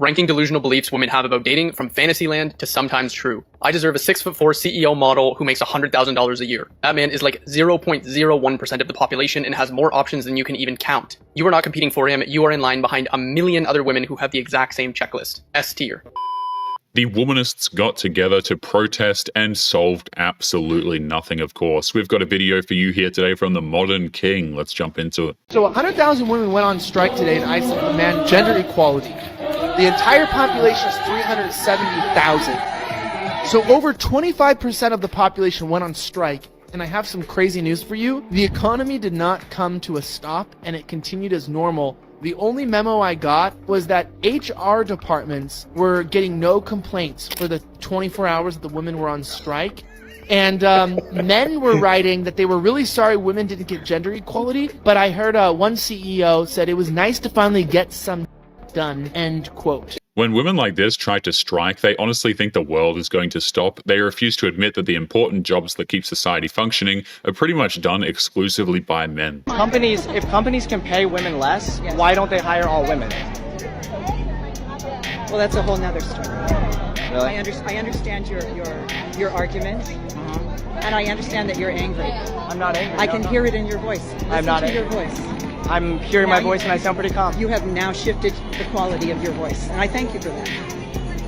Ranking delusional beliefs women have about dating from fantasyland to sometimes true. I deserve a 6'4" CEO model who makes $100,000 a year. That man is like 0.01% of the population and has more options than you can even count. You are not competing for him, you are in line behind a million other women who have the exact same checklist. S tier. The womanists got together to protest and solved absolutely nothing, of course. We've got a video for you here today from the Modern King. Let's jump into it. So 100,000 women went on strike today in Iceland to demand gender equality. The entire population is 370,000. So over 25% of the population went on strike. And I have some crazy news for you. The economy did not come to a stop and it continued as normal. The only memo I got was that HR departments were getting no complaints for the 24 hours that the women were on strike. And men were writing that they were really sorry women didn't get gender equality. But I heard one CEO said it was nice to finally get some done, end quote. When women like this try to strike, they honestly think the world is going to stop. They refuse to admit that the important jobs that keep society functioning are pretty much done exclusively by men. If companies can pay women less, why don't they hire all women? Well, that's a whole nother story. Really? I understand your argument, and I understand that you're angry. I'm not angry. I can hear it in your voice. I'm not Listen to angry. your voice. I'm hearing my voice and I sound pretty calm. You have now shifted the quality of your voice, and I thank you for that.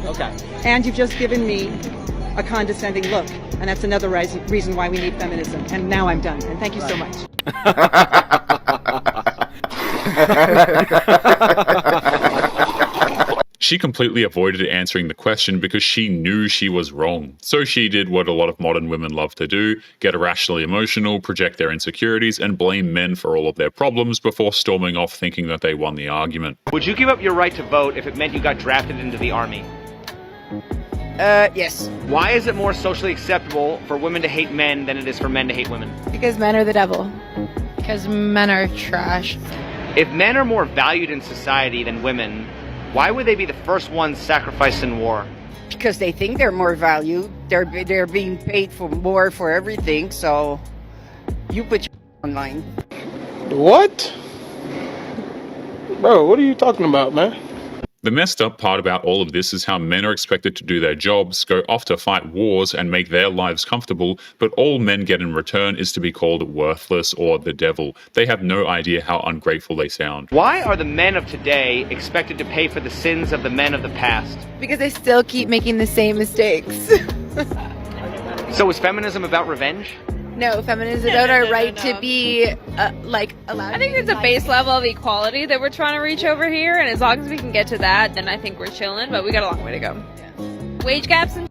Okay. And you've just given me a condescending look, and that's another reason why we need feminism. And now I'm done, and thank you so much. She completely avoided answering the question because she knew she was wrong. So she did what a lot of modern women love to do, get irrationally emotional, project their insecurities, and blame men for all of their problems before storming off thinking that they won the argument. Would you give up your right to vote if it meant you got drafted into the army? Yes. Why is it more socially acceptable for women to hate men than it is for men to hate women? Because men are the devil. Because men are trash. If men are more valued in society than women, why would they be the first ones sacrificed in war? Because they think they're more valued. They're being paid for more for everything, so you put your online. What? Bro, what are you talking about, man? The messed up part about all of this is how men are expected to do their jobs, go off to fight wars, and make their lives comfortable, but all men get in return is to be called worthless or the devil. They have no idea how ungrateful they sound. Why are the men of today expected to pay for the sins of the men of the past? Because they still keep making the same mistakes. So is feminism about revenge? No, feminism is about our right to be, allowed. I think it's a base level of equality that we're trying to reach over here, and as long as we can get to that, then I think we're chilling, but we got a long way to go. Yeah. Wage gaps and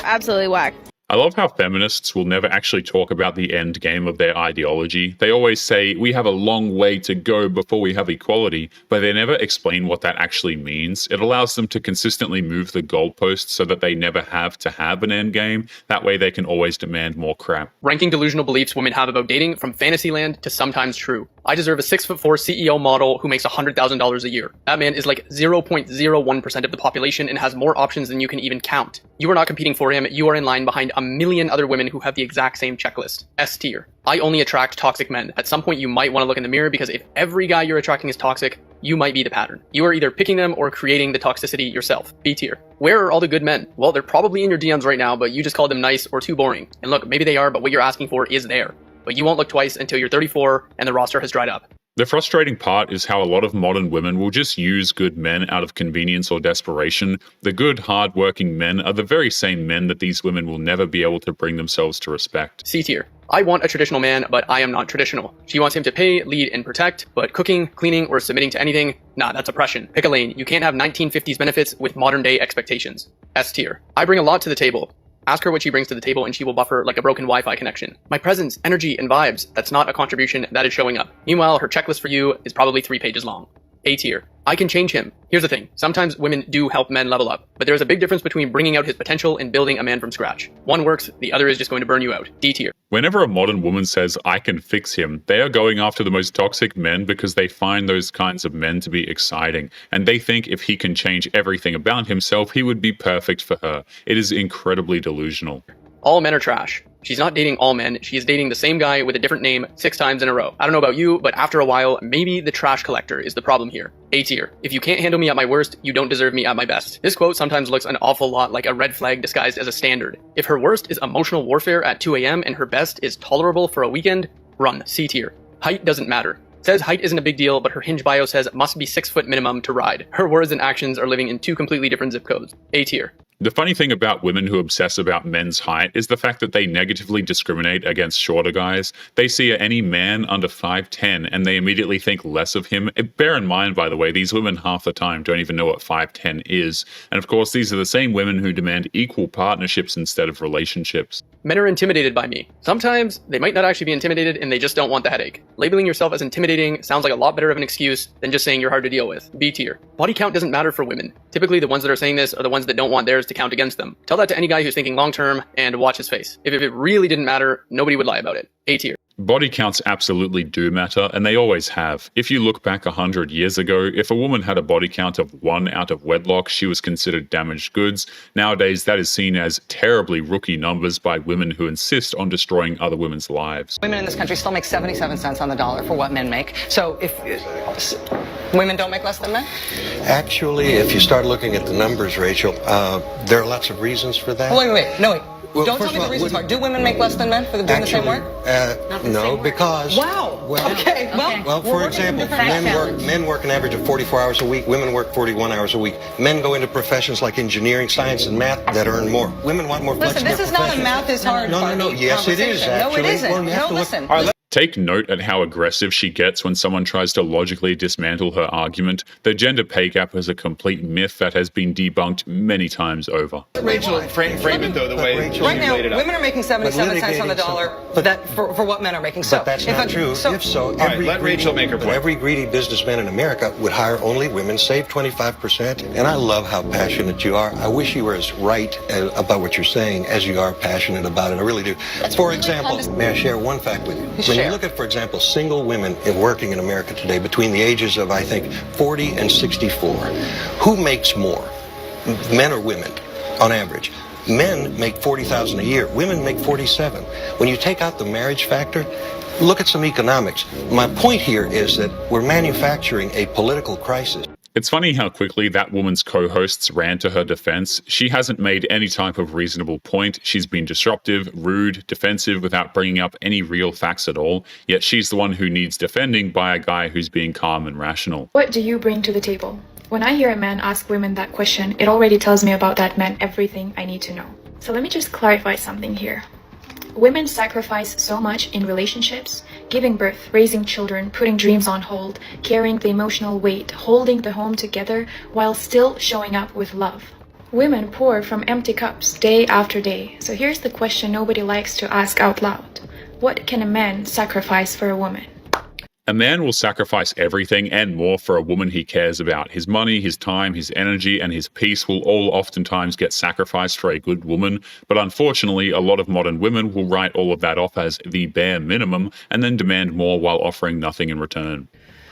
absolutely whack. I love how feminists will never actually talk about the end game of their ideology. They always say, we have a long way to go before we have equality, but they never explain what that actually means. It allows them to consistently move the goalposts so that they never have to have an end game. That way they can always demand more crap. Ranking delusional beliefs women have about dating from fantasyland to sometimes true. I deserve a 6'4" CEO model who makes $100,000 a year. That man is like 0.01% of the population and has more options than you can even count. You are not competing for him, you are in line behind a million other women who have the exact same checklist. S tier. I only attract toxic men. At some point you might want to look in the mirror because if every guy you're attracting is toxic, you might be the pattern. You are either picking them or creating the toxicity yourself. B tier. Where are all the good men? Well, they're probably in your DMs right now, but you just called them nice or too boring. And look, maybe they are, but what you're asking for is there. But you won't look twice until you're 34 and the roster has dried up. The frustrating part is how a lot of modern women will just use good men out of convenience or desperation. The good, hard-working men are the very same men that these women will never be able to bring themselves to respect. C tier. I want a traditional man, but I am not traditional. She wants him to pay, lead, and protect, but cooking, cleaning, or submitting to anything, nah, that's oppression. Pick a lane. You can't have 1950s benefits with modern-day expectations. S tier. I bring a lot to the table. Ask her what she brings to the table and she will buffer like a broken Wi-Fi connection. My presence, energy, and vibes, that's not a contribution, that is showing up. Meanwhile, her checklist for you is probably 3 pages long. A tier. I can change him. Here's the thing. Sometimes women do help men level up, but there's a big difference between bringing out his potential and building a man from scratch. One works, the other is just going to burn you out. D tier. Whenever a modern woman says, I can fix him, they are going after the most toxic men because they find those kinds of men to be exciting, and they think if he can change everything about himself, he would be perfect for her. It is incredibly delusional. All men are trash. She's not dating all men, she is dating the same guy with a different name 6 times in a row. I don't know about you, but after a while, maybe the trash collector is the problem here. A tier. If you can't handle me at my worst, you don't deserve me at my best. This quote sometimes looks an awful lot like a red flag disguised as a standard. If her worst is emotional warfare at 2 AM and her best is tolerable for a weekend, run. C tier. Height doesn't matter. Says height isn't a big deal, but her Hinge bio says must be 6 foot minimum to ride. Her words and actions are living in 2 completely different zip codes. A tier. The funny thing about women who obsess about men's height is the fact that they negatively discriminate against shorter guys. They see any man under 5'10" and they immediately think less of him. Bear in mind, by the way, these women half the time don't even know what 5'10" is. And of course, these are the same women who demand equal partnerships instead of relationships. Men are intimidated by me. Sometimes they might not actually be intimidated and they just don't want the headache. Labeling yourself as intimidating sounds like a lot better of an excuse than just saying you're hard to deal with. B tier. Body count doesn't matter for women. Typically the ones that are saying this are the ones that don't want theirs to count against them. Tell that to any guy who's thinking long term and watch his face. If it really didn't matter, nobody would lie about it. A tier. Body counts absolutely do matter, and they always have. If you look back 100 years ago, if a woman had a body count of 1 out of wedlock, she was considered damaged goods. Nowadays, that is seen as terribly rookie numbers by women who insist on destroying other women's lives. Women in this country still make 77 cents on the dollar for what men make. So if women don't make less than men? Actually, if you start looking at the numbers, Rachel, there are lots of reasons for that. Wait. Well, don't tell me the reasons are. Do women make less than men for doing the same work? No, because... Wow. Okay. Well, for example, men work an average of 44 hours a week. Women work 41 hours a week. Men go into professions like engineering, science, and math that earn more. Women want more flexible Listen, this is not a math is hard. No. Yes, it is, actually. No, it isn't. Well, listen. Take note at how aggressive she gets when someone tries to logically dismantle her argument. The gender pay gap is a complete myth that has been debunked many times over. Rachel, frame it though the way Rachel, right now, women are making 77 cents on the dollar for what men are making. But that's not true. If so, let Rachel make her point. Every greedy businessman in America would hire only women, save 25%. And I love how passionate you are. I wish you were as right about what you're saying as you are passionate about it. I really do. For example, may I share one fact with you? When you look at, for example, single women working in America today between the ages of, I think, 40 and 64, who makes more, men or women, on average? Men make $40,000 a year. Women make 47. When you take out the marriage factor, look at some economics. My point here is that we're manufacturing a political crisis. It's funny how quickly that woman's co-hosts ran to her defense. She hasn't made any type of reasonable point. She's been disruptive, rude, defensive without bringing up any real facts at all. Yet she's the one who needs defending by a guy who's being calm and rational. What do you bring to the table? When I hear a man ask women that question, it already tells me about that man everything I need to know. So let me just clarify something here. Women sacrifice so much in relationships, giving birth, raising children, putting dreams on hold, carrying the emotional weight, holding the home together while still showing up with love. Women pour from empty cups day after day. So here's the question nobody likes to ask out loud. What can a man sacrifice for a woman? A man will sacrifice everything and more for a woman he cares about. His money, his time, his energy, and his peace will all oftentimes get sacrificed for a good woman. But unfortunately, a lot of modern women will write all of that off as the bare minimum and then demand more while offering nothing in return.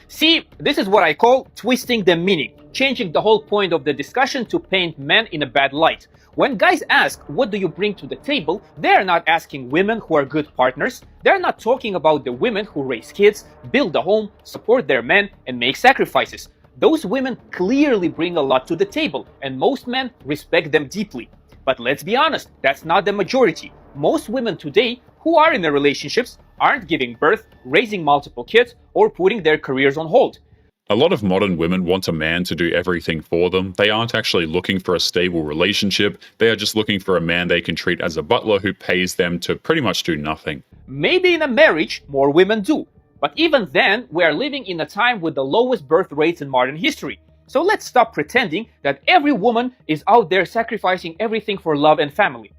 See, this is what I call twisting the meaning, changing the whole point of the discussion to paint men in a bad light. When guys ask, what do you bring to the table, they're not asking women who are good partners. They're not talking about the women who raise kids, build a home, support their men, and make sacrifices. Those women clearly bring a lot to the table, and most men respect them deeply. But let's be honest, that's not the majority. Most women today who are in their relationships aren't giving birth, raising multiple kids, or putting their careers on hold. A lot of modern women want a man to do everything for them. They aren't actually looking for a stable relationship. They are just looking for a man they can treat as a butler who pays them to pretty much do nothing. Maybe in a marriage, more women do. But even then, we are living in a time with the lowest birth rates in modern history. So let's stop pretending that every woman is out there sacrificing everything for love and family.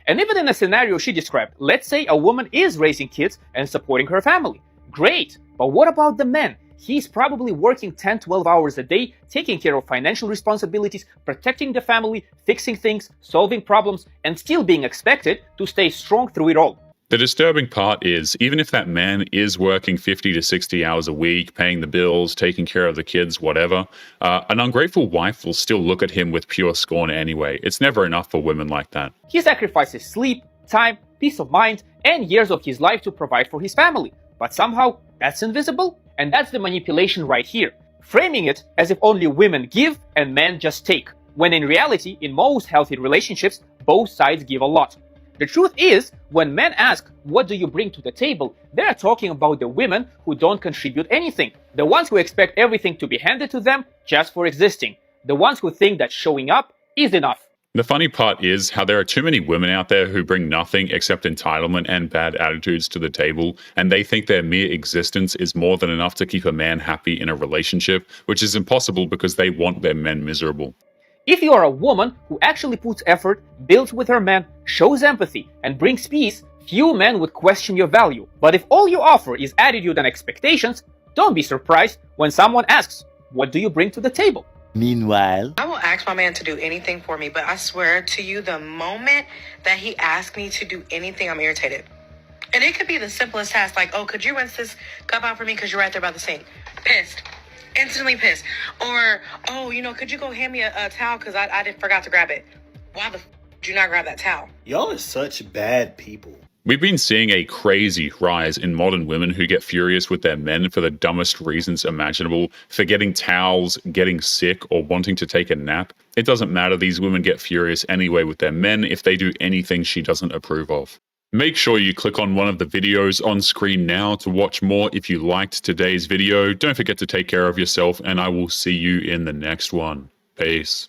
And even in a scenario she described, let's say a woman is raising kids and supporting her family. Great, but what about the man? He's probably working 10-12 hours a day, taking care of financial responsibilities, protecting the family, fixing things, solving problems, and still being expected to stay strong through it all. The disturbing part is, even if that man is working 50 to 60 hours a week, paying the bills, taking care of the kids, whatever, an ungrateful wife will still look at him with pure scorn anyway. It's never enough for women like that. He sacrifices sleep, time, peace of mind, and years of his life to provide for his family. But somehow, that's invisible? And that's the manipulation right here. Framing it as if only women give and men just take, when in reality, in most healthy relationships, both sides give a lot. The truth is, when men ask, what do you bring to the table, they're talking about the women who don't contribute anything, the ones who expect everything to be handed to them just for existing, the ones who think that showing up is enough. The funny part is how there are too many women out there who bring nothing except entitlement and bad attitudes to the table, and they think their mere existence is more than enough to keep a man happy in a relationship, which is impossible because they want their men miserable. If you are a woman who actually puts effort, builds with her man, shows empathy, and brings peace, few men would question your value. But if all you offer is attitude and expectations, don't be surprised when someone asks, what do you bring to the table? Meanwhile, I will ask my man to do anything for me, but I swear to you, the moment that he asks me to do anything, I'm irritated. And it could be the simplest task, like, oh, could you rinse this cup out for me because you're right there by the sink? Pissed. Instantly pissed. Or, oh, could you go hand me a towel because I forgot to grab it? Why the did you not grab that towel? Y'all are such bad people. We've been seeing a crazy rise in modern women who get furious with their men for the dumbest reasons imaginable, forgetting towels, getting sick, or wanting to take a nap. It doesn't matter, these women get furious anyway with their men if they do anything she doesn't approve of. Make sure you click on one of the videos on screen now to watch more if you liked today's video. Don't forget to take care of yourself, and I will see you in the next one. Peace.